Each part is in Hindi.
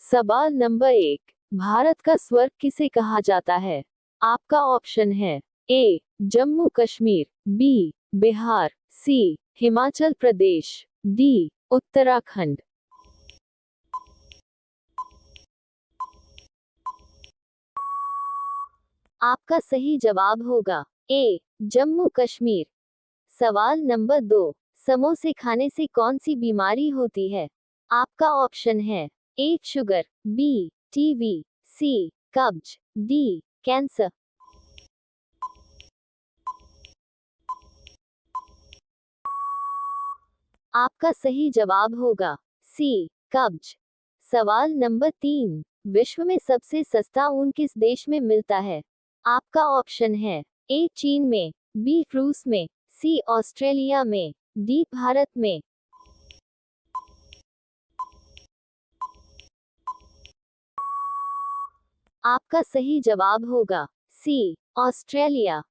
सवाल नंबर 1, भारत का स्वर्ग किसे कहा जाता है? आपका ऑप्शन है ए जम्मू कश्मीर, बी बिहार, सी हिमाचल प्रदेश, डी उत्तराखंड। आपका सही जवाब होगा ए जम्मू कश्मीर। सवाल नंबर 2, समोसे खाने से कौन सी बीमारी होती है? आपका ऑप्शन है ए शुगर, बी टीबी, सी कब्ज, डी कैंसर। आपका सही जवाब होगा सी कब्ज। सवाल नंबर 3, विश्व में सबसे सस्ता ऊन किस देश में मिलता है? आपका ऑप्शन है ए चीन में, बी रूस में, सी ऑस्ट्रेलिया में, डी भारत में। आपका सही जवाब होगा सी ऑस्ट्रेलिया।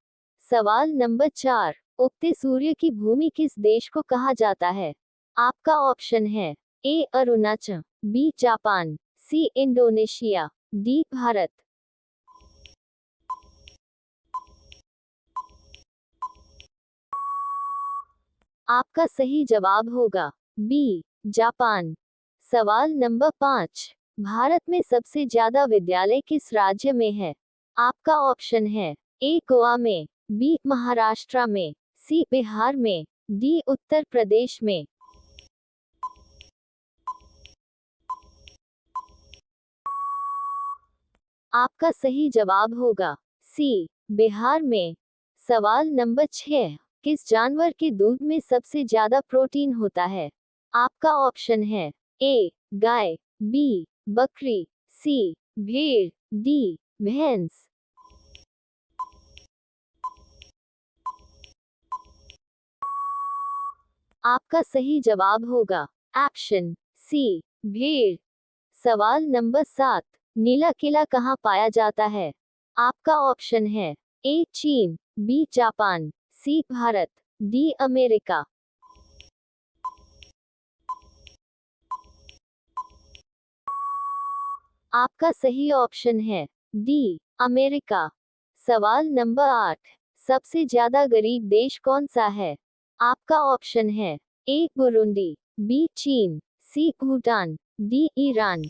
सवाल नंबर 4, उगते सूर्य की भूमि किस देश को कहा जाता है? आपका ऑप्शन है A Arunachal, B Japan, C Indonesia, D Bharat. आपका सही जवाब होगा बी जापान। सवाल नंबर 5, भारत में सबसे ज्यादा विद्यालय किस राज्य में है? आपका ऑप्शन है ए गोवा में, बी महाराष्ट्र में, सी बिहार में, डी उत्तर प्रदेश में। आपका सही जवाब होगा सी बिहार में। सवाल नंबर 6, किस जानवर के दूध में सबसे ज्यादा प्रोटीन होता है? आपका ऑप्शन है ए गाय, बी बकरी, सी भेड़, डी भैंस। आपका सही जवाब होगा ऑप्शन सी भेड़। सवाल नंबर 7, नीला किला कहाँ पाया जाता है? आपका ऑप्शन है ए चीन, बी जापान, सी भारत, डी अमेरिका। आपका सही ऑप्शन है डी अमेरिका। सवाल नंबर 8, सबसे ज्यादा गरीब देश कौन सा है? आपका ऑप्शन है ए बुरुंडी, बी चीन, सी भूटान, डी ईरान।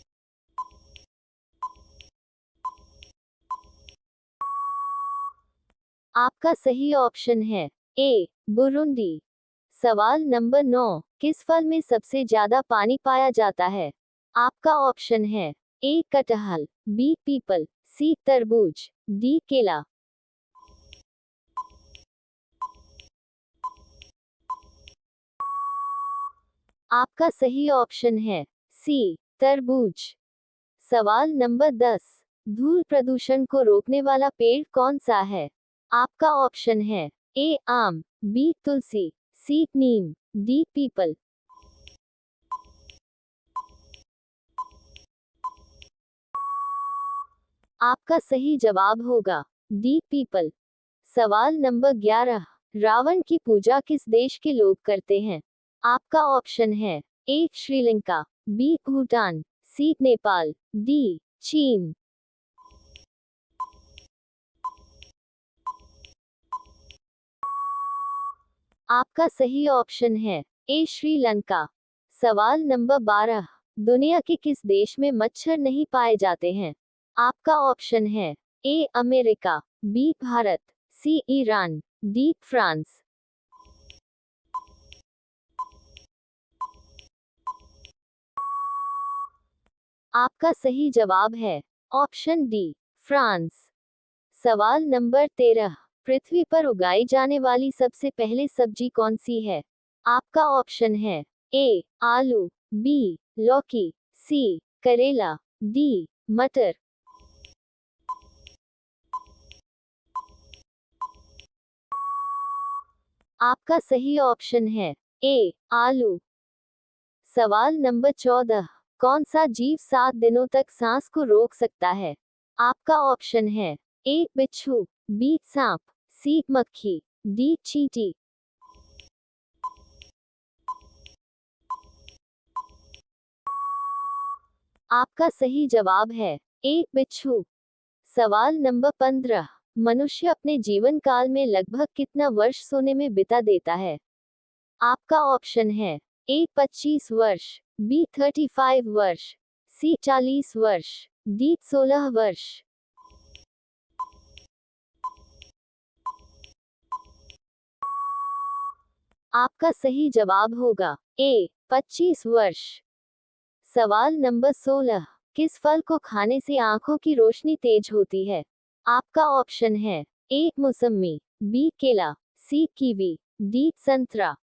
आपका सही ऑप्शन है ए बुरुंडी। सवाल नंबर 9, किस फल में सबसे ज्यादा पानी पाया जाता है? आपका ऑप्शन है ए कटहल, बी पीपल, सी तरबूज, डी केला। आपका सही ऑप्शन है सी तरबूज। सवाल नंबर 10, धूल प्रदूषण को रोकने वाला पेड़ कौन सा है? आपका ऑप्शन है ए आम, बी तुलसी, सी नीम, डी पीपल। आपका सही जवाब होगा डी पीपल। सवाल नंबर 11, रावण की पूजा किस देश के लोग करते हैं? आपका ऑप्शन है ए श्रीलंका, बी भूटान, सी नेपाल, डी चीन। आपका सही ऑप्शन है ए श्रीलंका। सवाल नंबर 12, दुनिया के किस देश में मच्छर नहीं पाए जाते हैं? आपका ऑप्शन है A America, B Bharat, C Iran, D France. आपका सही जवाब है ऑप्शन डी फ्रांस। सवाल नंबर 13, पृथ्वी पर उगाई जाने वाली सबसे पहले सब्जी कौन सी है? आपका ऑप्शन है ए आलू, बी लौकी, सी करेला, डी मटर। आपका सही ऑप्शन है ए आलू। सवाल नंबर 14, कौन सा जीव 7 दिनों तक सांस को रोक सकता है? आपका ऑप्शन है ए बिच्छू, बी सांप, सी मक्खी, डी चींटी। आपका सही जवाब है ए बिच्छू। सवाल नंबर 15, मनुष्य अपने जीवन काल में लगभग कितना वर्ष सोने में बिता देता है? आपका ऑप्शन है ए 25 वर्ष, बी 35 वर्ष, सी 40 वर्ष, डी 16 वर्ष। आपका सही जवाब होगा ए 25 वर्ष। सवाल नंबर 16, किस फल को खाने से आंखों की रोशनी तेज होती है? आपका ऑप्शन है ए मौसम्मी, बी केला, सी कीवी, डी संतरा।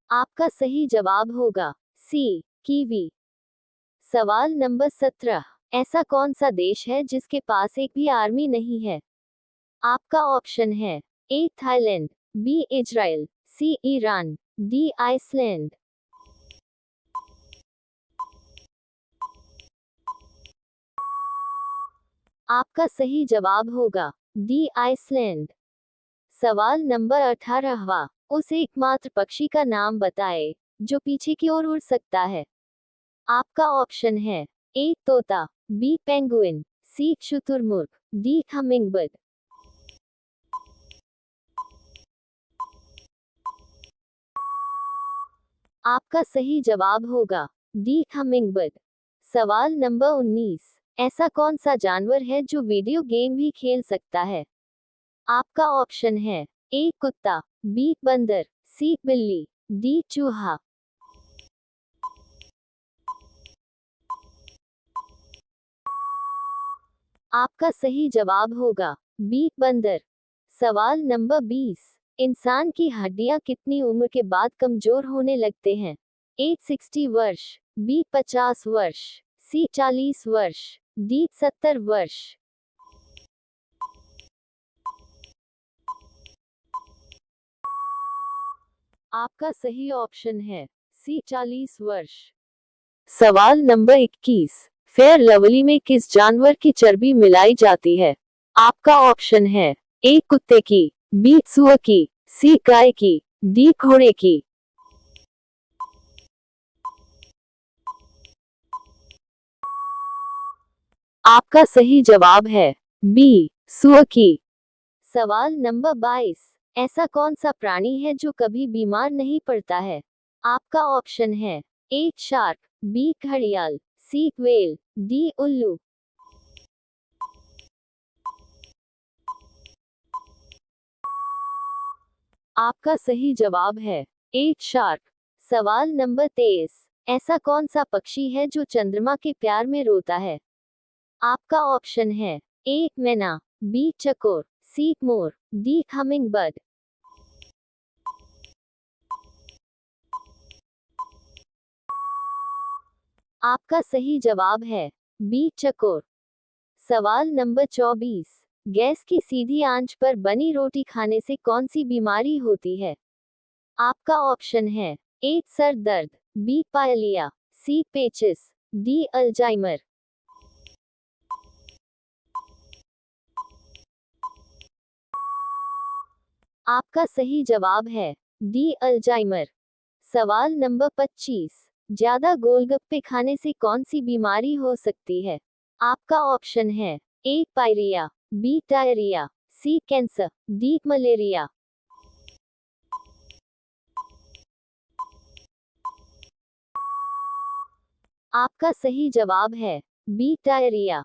आपका सही जवाब होगा सी कीवी। सवाल नंबर 17, ऐसा कौन सा देश है जिसके पास एक भी आर्मी नहीं है? आपका ऑप्शन है A Thailand, B Israel, C Iran, D Iceland. आपका सही जवाब होगा डी आइसलैंड। सवाल नंबर 18वां, उस एकमात्र पक्षी का नाम बताएं जो पीछे की ओर उड़ सकता है। आपका ऑप्शन है ए तोता, बी पेंगुइन, सी शुतुरमुर्ग, डी हमिंगबर्ड। आपका सही जवाब होगा डी हमिंगबर्ड। सवाल नंबर 19, ऐसा कौन सा जानवर है जो वीडियो गेम भी खेल सकता है? आपका ऑप्शन है ए कुत्ता, बी बंदर, सी बिल्ली, डी चूहा। आपका सही जवाब होगा बी बंदर। सवाल नंबर 20, इंसान की हड्डियां कितनी उम्र के बाद कमजोर होने लगते हैं? ए 60 वर्ष, बी 50 वर्ष, सी 40 वर्ष, डी 70 वर्ष। आपका सही ऑप्शन है सी 40 वर्ष। सवाल नंबर 21, फेयर लवली में किस जानवर की चर्बी मिलाई जाती है? आपका ऑप्शन है ए कुत्ते की, बी सुअर की, सी गाय की, डी घोड़े की। आपका सही जवाब है बी सुअर की। सवाल नंबर 22, ऐसा कौन सा प्राणी है जो कभी बीमार नहीं पड़ता है? आपका ऑप्शन है ए शार्क, बी घड़ियाल, सी व्हेल, डी उल्लू। आपका सही जवाब है ए शार्क। सवाल नंबर 23, ऐसा कौन सा पक्षी है जो चंद्रमा के प्यार में रोता है? आपका ऑप्शन है ए मैना, बी चकोर, सी मोर, डी हमिंगबर्ड। आपका सही जवाब है बी चकोर। सवाल नंबर 24, गैस की सीधी आंच पर बनी रोटी खाने से कौन सी बीमारी होती है? आपका ऑप्शन है ए सर दर्द, बी पायलिया, सी पेचिस, डी अल्जाइमर। आपका सही जवाब है डी अल्जाइमर। सवाल नंबर 25, ज्यादा गोलगप्पे खाने से कौन सी बीमारी हो सकती है? आपका ऑप्शन है ए पायरिया, बी डायरिया, सी कैंसर, डी मलेरिया। आपका सही जवाब है बी डायरिया।